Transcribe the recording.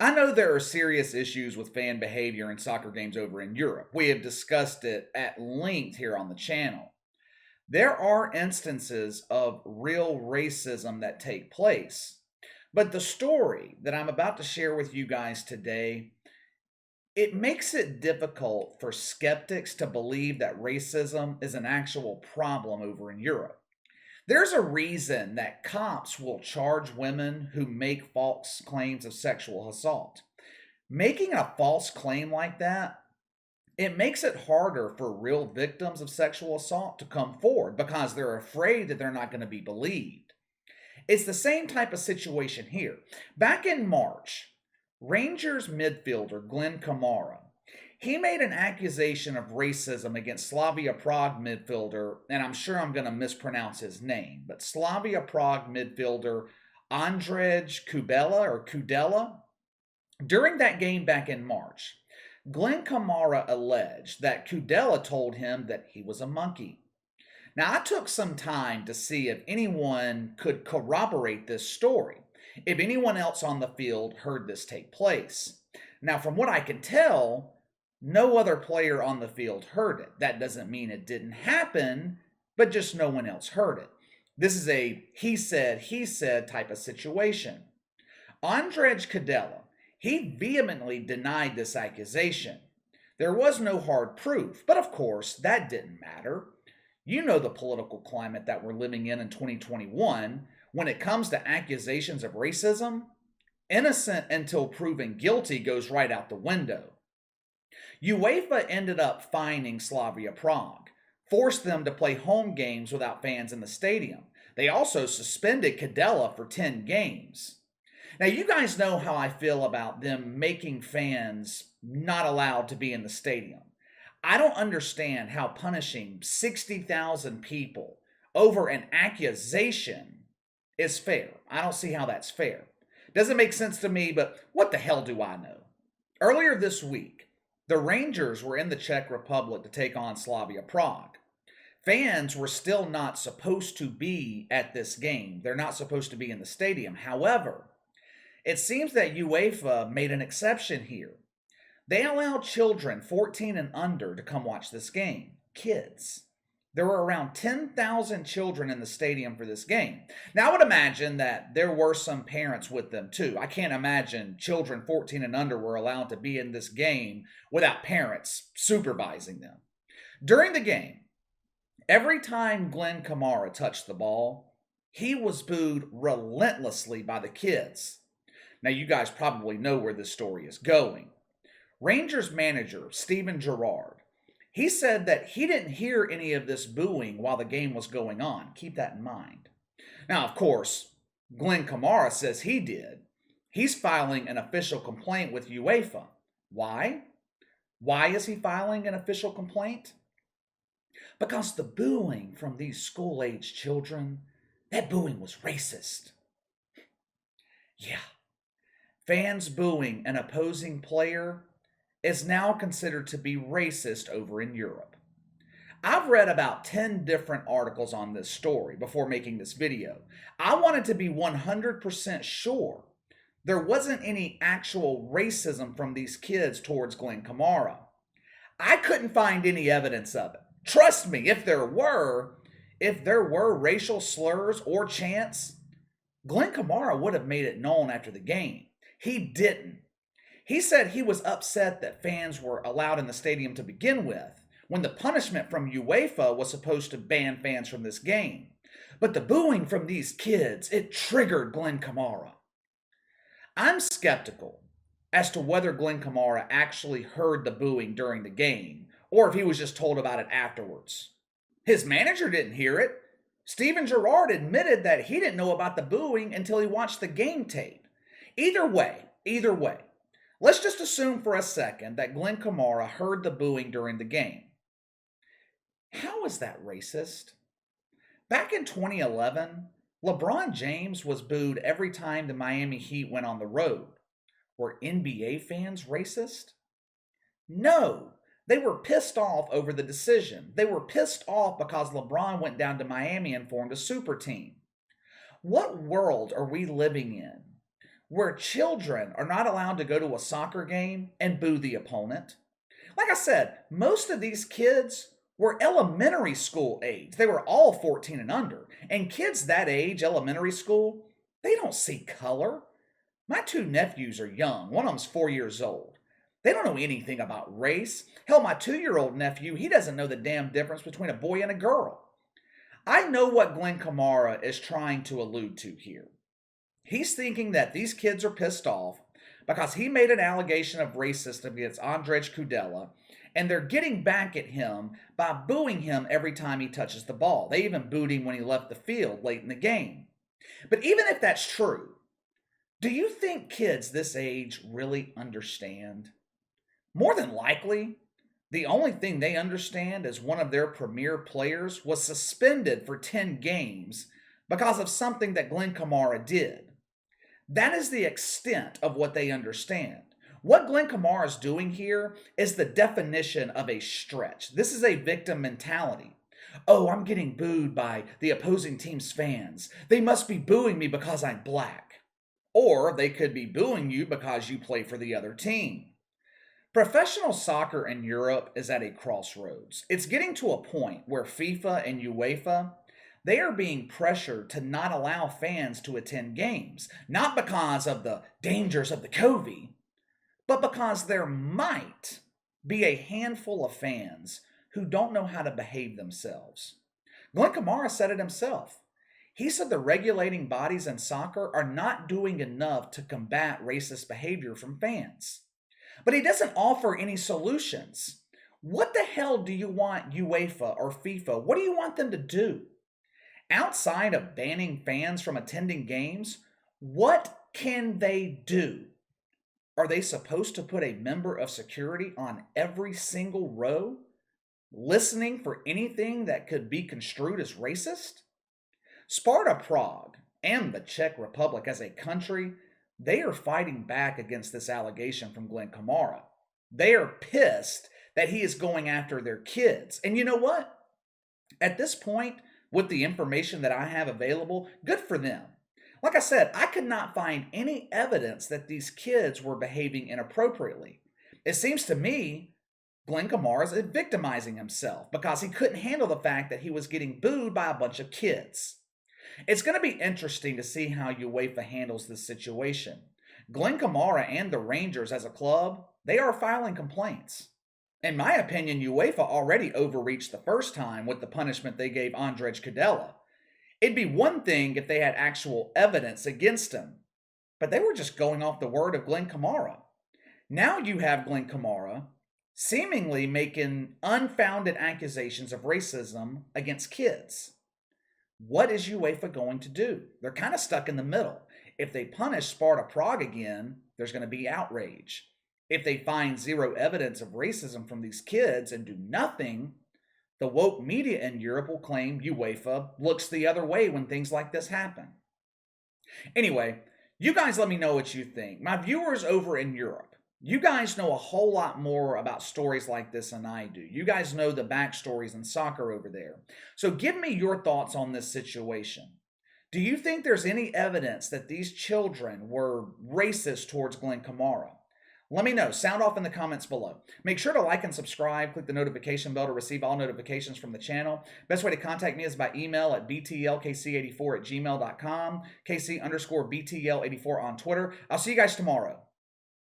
I know there are serious issues with fan behavior in soccer games over in Europe. We have discussed it at length here on the channel. There are instances of real racism that take place. But the story that I'm about to share with you guys today, it makes it difficult for skeptics to believe that racism is an actual problem over in Europe. There's a reason that cops will charge women who make false claims of sexual assault. Making a false claim like that, it makes it harder for real victims of sexual assault to come forward because they're afraid that they're not going to be believed. It's the same type of situation here. Back in March, Rangers midfielder Glen Kamara, he made an accusation of racism against Slavia Prague midfielder, and I'm sure I'm going to mispronounce his name, but Slavia Prague midfielder Andrej Kudela. During that game back in March, Glen Kamara alleged that Kudela told him that he was a monkey. Now, I took some time to see if anyone could corroborate this story, if anyone else on the field heard this take place. Now, from what I can tell, no other player on the field heard it. That doesn't mean it didn't happen, but just no one else heard it. This is a he said type of situation. Andrej Kudela, he vehemently denied this accusation. There was no hard proof, but of course, that didn't matter. You know the political climate that we're living in 2021. When it comes to accusations of racism, innocent until proven guilty goes right out the window. UEFA ended up fining Slavia Prague, forced them to play home games without fans in the stadium. They also suspended Kudela for 10 games. Now, you guys know how I feel about them making fans not allowed to be in the stadium. I don't understand how punishing 60,000 people over an accusation is fair. I don't see how that's fair. Doesn't make sense to me, but what the hell do I know? Earlier this week, the Rangers were in the Czech Republic to take on Slavia Prague. Fans were still not supposed to be at this game. They're not supposed to be in the stadium. However, it seems that UEFA made an exception here. They allowed children 14 and under to come watch this game. Kids. There were around 10,000 children in the stadium for this game. Now, I would imagine that there were some parents with them too. I can't imagine children 14 and under were allowed to be in this game without parents supervising them. During the game, every time Glen Kamara touched the ball, he was booed relentlessly by the kids. Now, you guys probably know where this story is going. Rangers manager Steven Gerrard, he said that he didn't hear any of this booing while the game was going on. Keep that in mind. Now, of course, Glen Kamara says he did. He's filing an official complaint with UEFA. Why? Why is he filing an official complaint? Because the booing from these school-aged children, that booing was racist. Yeah. Fans booing an opposing player is now considered to be racist over in Europe. I've read about 10 different articles on this story before making this video. I wanted to be 100% sure there wasn't any actual racism from these kids towards Glen Kamara. I couldn't find any evidence of it. Trust me, if there were racial slurs or chants, Glen Kamara would have made it known after the game. He didn't. He said he was upset that fans were allowed in the stadium to begin with, when the punishment from UEFA was supposed to ban fans from this game. But the booing from these kids, it triggered Glen Kamara. I'm skeptical as to whether Glen Kamara actually heard the booing during the game, or if he was just told about it afterwards. His manager didn't hear it. Steven Gerrard admitted that he didn't know about the booing until he watched the game tape. Either way, let's just assume for a second that Glen Kamara heard the booing during the game. How is that racist? Back in 2011, LeBron James was booed every time the Miami Heat went on the road. Were NBA fans racist? No, they were pissed off over the decision. They were pissed off because LeBron went down to Miami and formed a super team. What world are we living in where children are not allowed to go to a soccer game and boo the opponent. Like I said, most of these kids were elementary school age. They were all 14 and under. And kids that age, elementary school, they don't see color. My two nephews are young. One of them's 4 years old. They don't know anything about race. Hell, my 2-year-old nephew, he doesn't know the damn difference between a boy and a girl. I know what Glen Kamara is trying to allude to here. He's thinking that these kids are pissed off because he made an allegation of racism against Andrzej Kudela, and they're getting back at him by booing him every time he touches the ball. They even booed him when he left the field late in the game. But even if that's true, do you think kids this age really understand? More than likely, the only thing they understand is one of their premier players was suspended for 10 games because of something that Glen Kamara did. That is the extent of what they understand. What Glen Kamara is doing here is the definition of a stretch. This is a victim mentality. Oh, I'm getting booed by the opposing team's fans. They must be booing me because I'm black. Or they could be booing you because you play for the other team. Professional soccer in Europe is at a crossroads. It's getting to a point where FIFA and UEFA, they are being pressured to not allow fans to attend games, not because of the dangers of the COVID, but because there might be a handful of fans who don't know how to behave themselves. Glen Kamara said it himself. He said the regulating bodies in soccer are not doing enough to combat racist behavior from fans. But he doesn't offer any solutions. What the hell do you want UEFA or FIFA? What do you want them to do? Outside of banning fans from attending games, what can they do? Are they supposed to put a member of security on every single row, listening for anything that could be construed as racist? Sparta Prague and the Czech Republic as a country, they are fighting back against this allegation from Glen Kamara. They are pissed that he is going after their kids. And you know what? At this point, with the information that I have available, good for them. Like I said, I could not find any evidence that these kids were behaving inappropriately. It seems to me Glen Kamara is victimizing himself because he couldn't handle the fact that he was getting booed by a bunch of kids. It's going to be interesting to see how UEFA handles this situation. Glen Kamara and the Rangers as a club, they are filing complaints. In my opinion, UEFA already overreached the first time with the punishment they gave Andrzej Kudela. It'd be one thing if they had actual evidence against him, but they were just going off the word of Glen Kamara. Now you have Glen Kamara seemingly making unfounded accusations of racism against kids. What is UEFA going to do? They're kind of stuck in the middle. If they punish Sparta Prague again, there's going to be outrage. If they find zero evidence of racism from these kids and do nothing, the woke media in Europe will claim UEFA looks the other way when things like this happen. Anyway, you guys let me know what you think. My viewers over in Europe, you guys know a whole lot more about stories like this than I do. You guys know the backstories in soccer over there. So give me your thoughts on this situation. Do you think there's any evidence that these children were racist towards Glen Kamara? Let me know. Sound off in the comments below. Make sure to like and subscribe. Click the notification bell to receive all notifications from the channel. Best way to contact me is by email at btlkc84@gmail.com, KC_BTL84 on Twitter. I'll see you guys tomorrow.